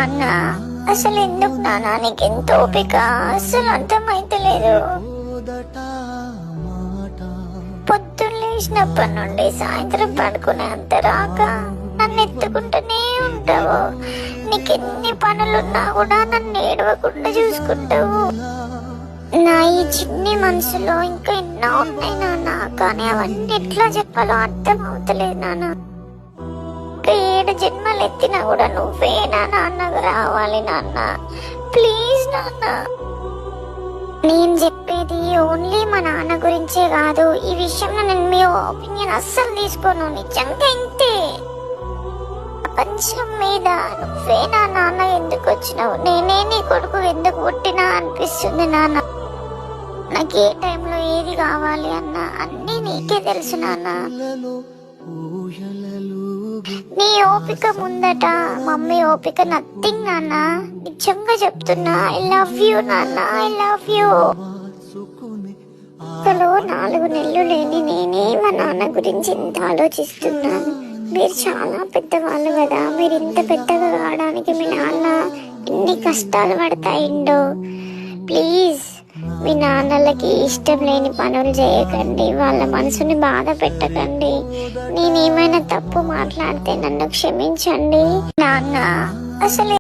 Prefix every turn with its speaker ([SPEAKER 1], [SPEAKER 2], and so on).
[SPEAKER 1] నాన్న అసలు ఎందుకు నాన్న నీకెంత ఓపిక అసలు అర్థమైతలేదు. పొద్దున్న లేచినప్పటి నుండి సాయంత్రం పడుకునే అంత రాక నన్ను ఎత్తుకుంటూనే ఉంటావు. నీకెన్ని పనులున్నా కూడా నన్ను ఏడవకుండా చూసుకుంటావు. నా ఈ చిన్ని మనసులో ఇంకా ఎన్నో ఉన్నాయి నాన్న, కానీ అవన్నీ ఎట్లా చెప్పాలో అర్థం అవుతలేదు నాన్న. 7 జన్మలు ఎత్తినా కూడా నువ్వే నా నాన్నగా రావాలి నాన్న, ప్లీజ్ నాన్న. నేను చెప్పేది ఓన్లీ మా నాన్న గురించే కాదు. ఈ విషయంలో నేను మీ ఒపీనియన్ అస్సలు తీసుకోను. నిజంగా ఇంతే. ప్రపంచం మీద నువ్వే నా నాన్న ఎందుకు వచ్చినావు, నేనే నీ కొడుకు ఎందుకు పుట్టినా అనిపిస్తుంది నాన్న. నాకు ఏ టైంలో ఏది కావాలి అన్నా అన్నీ నీకే తెలుసు నాన్న. నీ ఓపిక ముందట మమ్మీ ఓపిక నథింగ్ నాన్న. నిజంగా చెప్తున్నా, ఐ లవ్ యూ నాన్న, ఐ లవ్ యూ. అసలు 4 నెలలు లేని నేనే మా నాన్న గురించి ఇంత ఆలోచిస్తున్నాను. మీరు చాలా పెద్దవాళ్ళు కదా, మీరు ఇంత పెద్దగా కావడానికి మీ నాన్న ఎన్ని కష్టాలు పడతాయిండో. ప్లీజ్ మీ నాన్నలకి ఇష్టం లేని పనులు చేయకండి, వాళ్ళ మనసుని బాధ పెట్టకండి. నేనేమైనా తప్పు మాట్లాడితే నన్ను క్షమించండి నాన్న. అసలు